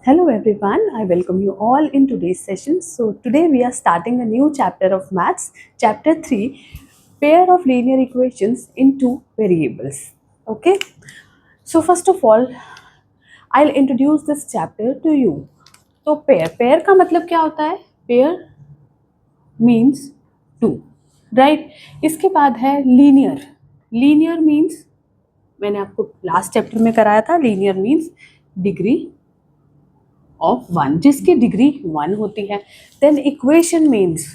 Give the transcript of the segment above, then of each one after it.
Hello everyone, I welcome you all in today's session. So today we are starting a new chapter of maths, chapter 3, pair of linear equations in two variables. Okay, so first of all, I'll introduce this chapter to you. तो pair का मतलब क्या होता है? Pair means two, right? इसके बाद है linear. Linear means, मैंने आपको लास्ट चैप्टर में कराया था, linear means degree of one, जिसकी डिग्री वन होती है. Then equation means,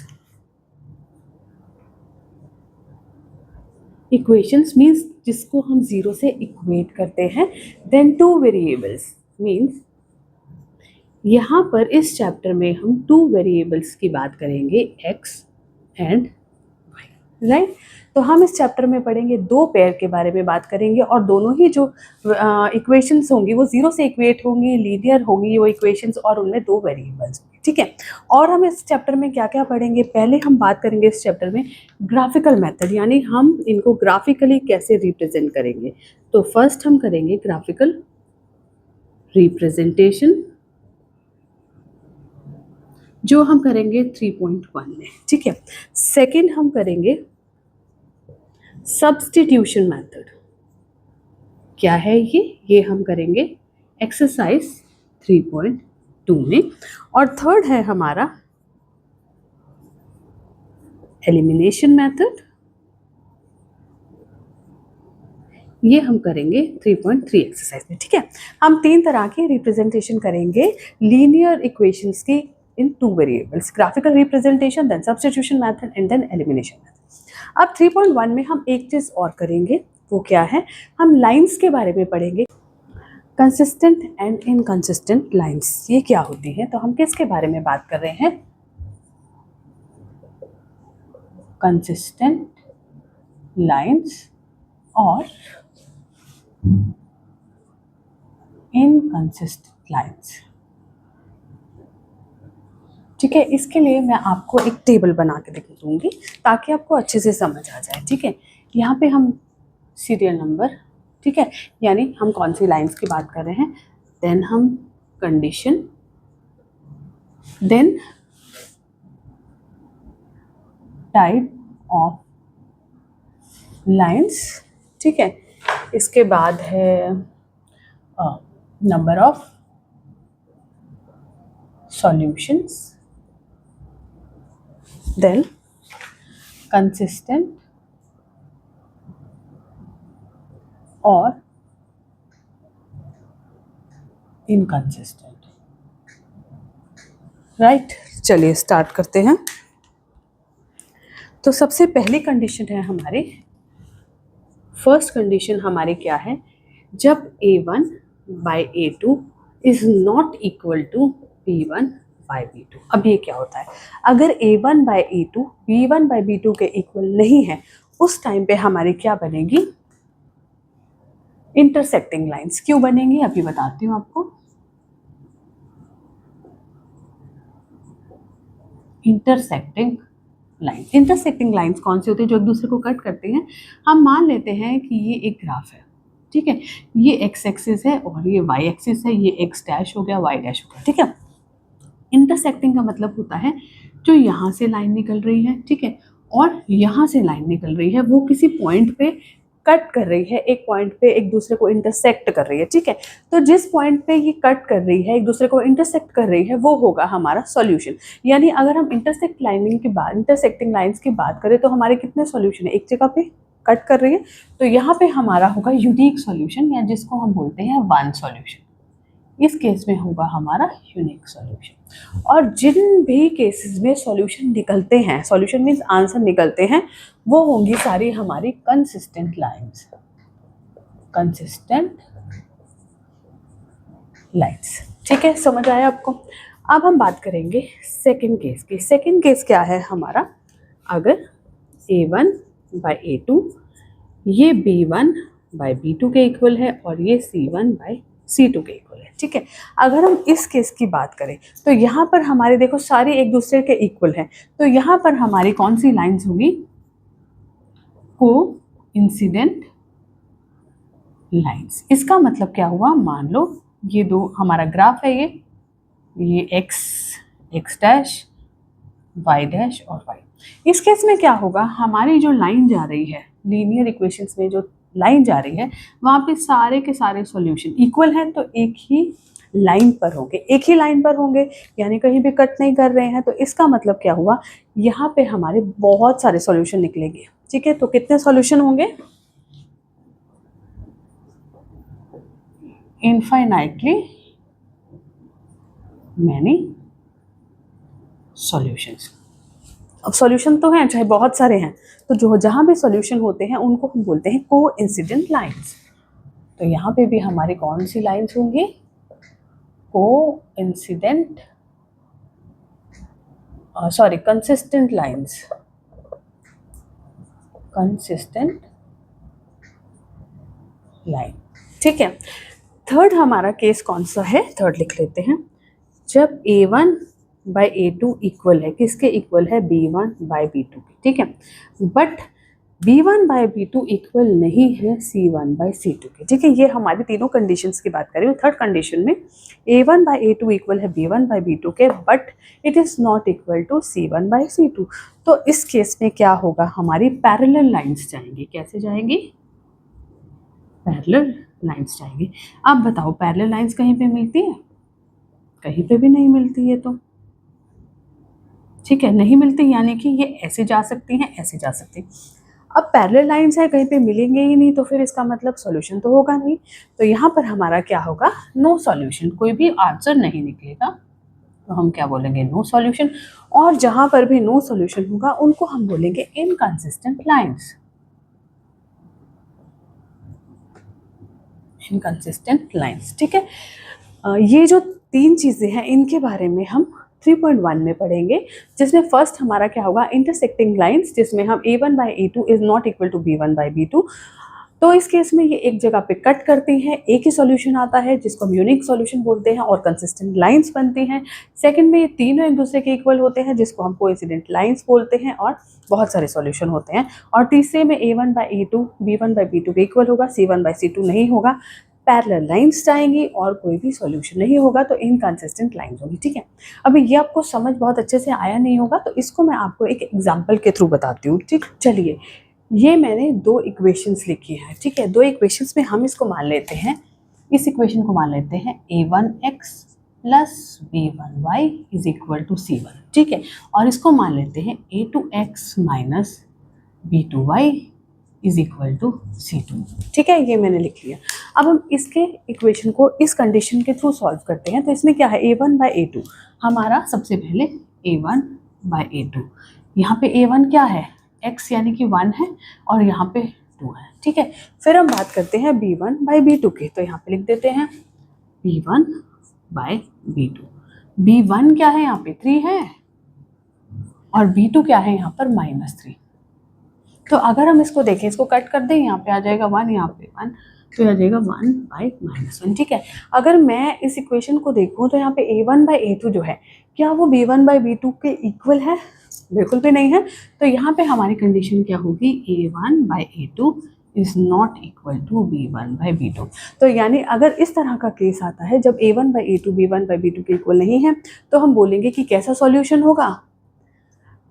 equations means जिसको हम जीरो से इक्वेट करते हैं. देन टू वेरिएबल्स मीन्स, यहाँ पर इस चैप्टर में हम टू वेरिएबल्स की बात करेंगे, एक्स एंड वाई, राइट? तो हम इस चैप्टर में पढ़ेंगे दो पेयर के बारे में बात करेंगे और दोनों ही जो इक्वेशंस होंगी वो जीरो से इक्वेट होंगी, लीनियर होंगी वो इक्वेशंस और उनमें दो वेरिएबल्स, ठीक है. और हम इस चैप्टर में क्या क्या पढ़ेंगे, पहले हम बात करेंगे इस चैप्टर में ग्राफिकल मेथड, यानी हम इनको ग्राफिकली कैसे रिप्रेजेंट करेंगे. तो फर्स्ट हम करेंगे ग्राफिकल रिप्रेजेंटेशन, जो हम करेंगे 3.1 में, ठीक है. सेकेंड हम करेंगे सब्स्टिट्यूशन मेथड. क्या है ये हम करेंगे एक्सरसाइज 3.2 में. और थर्ड है हमारा एलिमिनेशन मेथड, ये हम करेंगे 3.3 एक्सरसाइज में, ठीक है. हम तीन तरह की रिप्रेजेंटेशन करेंगे लीनियर इक्वेशंस की in two variables, graphical representation, then substitution method and then elimination method. अब 3.1 में हम एक चीज और करेंगे, वो क्या है, हम लाइंस के बारे में पढ़ेंगे. कंसिस्टेंट एंड इनकंसिस्टेंट लाइंस, ये क्या होती है? तो हम किसके बारे में बात कर रहे हैं? कंसिस्टेंट लाइंस और इनकंसिस्टेंट लाइंस, ठीक है. इसके लिए मैं आपको एक टेबल बना के दिखा दूंगी ताकि आपको अच्छे से समझ आ जाए, ठीक है. यहाँ पे हम सीरियल नंबर, ठीक है, यानी हम कौन सी लाइंस की बात कर रहे हैं, देन हम condition, then type of lines, ठीक है. इसके बाद है number of solutions, then consistent और इनकंसिस्टेंट, राइट. चलिए स्टार्ट करते हैं. तो सबसे पहली कंडीशन है हमारी, फर्स्ट कंडीशन हमारी क्या है, जब a1 by a2 is not equal to b1 by b2. अब ये क्या होता है, अगर a1 by a2 b1 by b2 के इक्वल नहीं है, उस टाइम पे हमारी क्या बनेगी, इंटरसेक्टिंग लाइंस. क्यों बनेंगी अभी बताती हूँ आपको. इंटरसेक्टिंग लाइंस, इंटरसेक्टिंग लाइंस कौन सी होती है? जो एक दूसरे को कट करते हैं. हम मान लेते हैं कि ये एक ग्राफ है, ठीक है, ये एक्स एक्सिस है और ये वाई एक्सिस है, ये एक्स डैश हो गया, वाई डैश हो गया, ठीक है. इंटरसेक्टिंग का मतलब होता है जो यहाँ से लाइन निकल रही है, ठीक है, और यहाँ से लाइन निकल रही है, वो किसी पॉइंट पे कट कर रही है, एक पॉइंट पे एक दूसरे को इंटरसेक्ट कर रही है, ठीक है. तो जिस पॉइंट पे ये कट कर रही है, एक दूसरे को इंटरसेक्ट कर रही है, वो होगा हमारा सॉल्यूशन. यानी अगर हम इंटरसेक्टिंग लाइंस की बात करें तो हमारे कितने सॉल्यूशन है, एक जगह पे कट कर रही है, तो यहाँ पे हमारा होगा यूनिक सॉल्यूशन, या जिसको हम बोलते हैं वन सॉल्यूशन. इस केस में होगा हमारा यूनिक सॉल्यूशन. और जिन भी केसेस में सॉल्यूशन निकलते हैं, सॉल्यूशन मीन्स आंसर निकलते हैं, वो होंगी सारी हमारी कंसिस्टेंट लाइंस, कंसिस्टेंट लाइंस, ठीक है. समझ आया आपको. अब हम बात करेंगे सेकंड केस की. सेकंड केस क्या है हमारा, अगर a1 बाई a2 ये b1 बाई b2 के इक्वल है और ये c1 बाई c2 के इक्वल है, ठीक है. अगर हम इस केस की बात करें तो यहाँ पर हमारे देखो सारी एक दूसरे के इक्वल है, तो यहाँ पर हमारी कौन सी लाइंस होगी, को इंसिडेंट लाइंस. इसका मतलब क्या हुआ, मान लो ये दो हमारा ग्राफ है, ये ये x डैश, y डैश और y। इस केस में क्या होगा, हमारी जो लाइन जा रही है लीनियर इक्वेशंस में, जो लाइन जा रही है वहाँ पे सारे के सारे सॉल्यूशन इक्वल हैं, तो एक ही लाइन पर होंगे, एक ही लाइन पर होंगे, यानी कहीं भी कट नहीं कर रहे हैं। तो इसका मतलब क्या हुआ, यहाँ पे हमारे बहुत सारे सॉल्यूशन निकलेंगे। ठीक है, तो कितने सॉल्यूशन होंगे, इनफाइनाइटली मैनी सॉल्यूशंस। अब सॉल्यूशन तो हैं, चाहे बहुत सारे हैं, तो जो जहाँ भी सॉल्यूशन होते हैं उनको हम बोलते हैं कोइंसिडेंट लाइंस। तो यहाँ पे भी हमारी कौन सी लाइंस होंगी, coincident, sorry consistent lines, consistent line. ठीक है, थर्ड हमारा केस कौन सा है, थर्ड लिख लेते हैं। जब a1 बाई a2 इक्वल है, किसके इक्वल है, b1 बाई b2 के। ठीक है, but b1 by b2 equal नहीं है c1 बाई c2 के। ठीक है, ये हमारी तीनों कंडीशंस की बात करें। थर्ड कंडीशन में a1 बाई a2 इक्वल है b1 बाई b2 के, but it is not equal to c1 by c2। तो इस केस में क्या होगा, हमारी पैरेलल लाइंस जाएंगी। कैसे जाएंगी, पैरेलल लाइंस जाएंगी। अब बताओ, पैरेलल लाइंस कहीं पे मिलती है, कहीं पे भी नहीं मिलती है। तो ठीक है, नहीं मिलती, यानी कि ये ऐसे जा सकती हैं, ऐसे जा सकती हैं। अब पैरेलल लाइंस है, कहीं पे मिलेंगे ही नहीं, तो फिर इसका मतलब सॉल्यूशन तो होगा नहीं। तो यहाँ पर हमारा क्या होगा, नो सॉल्यूशन, कोई भी आंसर नहीं निकलेगा। तो हम क्या बोलेंगे, नो सॉल्यूशन। और जहाँ पर भी नो सॉल्यूशन होगा उनको हम बोलेंगे इनकंसिस्टेंट लाइंस, इनकंसिस्टेंट लाइंस। ठीक है, ये जो तीन चीज़ें हैं इनके बारे में हम 3.1 में पढ़ेंगे, जिसमें फर्स्ट हमारा क्या होगा, इंटरसेक्टिंग लाइंस, जिसमें हम a1 by a2 is not equal to b1 by b2। तो इस केस में ये एक जगह पे कट करती हैं, एक ही सॉल्यूशन आता है जिसको हम यूनिक सॉल्यूशन बोलते हैं और कंसिस्टेंट लाइंस बनती हैं। सेकंड में ये तीनों एक दूसरे के इक्वल होते हैं जिसको हम कोइंसिडेंट लाइंस बोलते हैं और बहुत सारे सॉल्यूशन होते हैं। और तीसरे में a1 by a2 b1 by b2 के इक्वल होगा, c1 बाई c2 नहीं होगा, पैरेलल लाइंस जाएंगी और कोई भी सॉल्यूशन नहीं होगा, तो इनकंसिस्टेंट लाइंस होगी। ठीक है, अभी ये आपको समझ बहुत अच्छे से आया नहीं होगा, तो इसको मैं आपको एक एग्जांपल के थ्रू बताती हूँ। ठीक, चलिए, ये मैंने दो इक्वेशंस लिखी हैं। ठीक है, दो इक्वेशंस में हम इसको मान लेते हैं, इस इक्वेशन को मान लेते हैं a1x plus b1y is equal to c1। ठीक है, और इसको मान लेते हैं a2x minus b2y is equal to c2। ठीक है, ये मैंने लिख लिया। अब हम इसके इक्वेशन को इस कंडीशन के थ्रू सॉल्व करते हैं। तो इसमें क्या है, a1 बाई a2, हमारा सबसे पहले a1 बाई a2, यहाँ पे a1 क्या है, x यानी कि 1 है और यहाँ पे 2 है। ठीक है, फिर हम बात करते हैं b1 बाई b2 की, तो यहाँ पे लिख देते हैं b1 बाई b2। b1 क्या है, यहाँ पे 3 है और b2 क्या है, यहाँ पर -3। तो अगर हम इसको देखें, इसको कट कर दें, यहाँ पे आ जाएगा 1, यहाँ पे 1, तो आ जाएगा 1 बाई -1। ठीक है, अगर मैं इस इक्वेशन को देखूँ तो यहाँ पे a1 बाई a2 जो है, क्या वो b1 बाई b2 के इक्वल है, बिल्कुल भी नहीं है। तो यहाँ पे हमारी कंडीशन क्या होगी, a1 by a2 is not equal to b1 by b2। तो यानी अगर इस तरह का केस आता है जब a1 by a2 b1 by b2 के इक्वल नहीं है, तो हम बोलेंगे कि कैसा सॉल्यूशन होगा,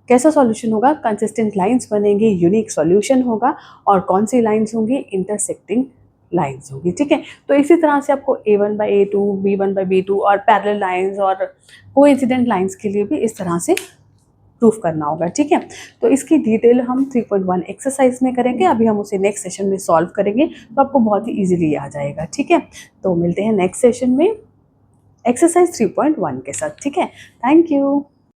कैसा सॉल्यूशन होगा, कंसिस्टेंट लाइंस बनेंगी, यूनिक सॉल्यूशन होगा। और कौन सी लाइंस होंगी, इंटरसेक्टिंग लाइंस होगी। ठीक है, तो इसी तरह से आपको a1 by a2 b1 by b2 और पैरेलल लाइंस और कोइंसिडेंट लाइंस के लिए भी इस तरह से प्रूफ करना होगा। ठीक है, तो इसकी डिटेल हम 3.1 एक्सरसाइज में करेंगे। अभी हम उसे नेक्स्ट सेशन में सॉल्व करेंगे, तो आपको बहुत ही ईजिली आ जाएगा। ठीक है, तो मिलते हैं नेक्स्ट सेशन में एक्सरसाइज 3.1 के साथ। ठीक है, थैंक यू।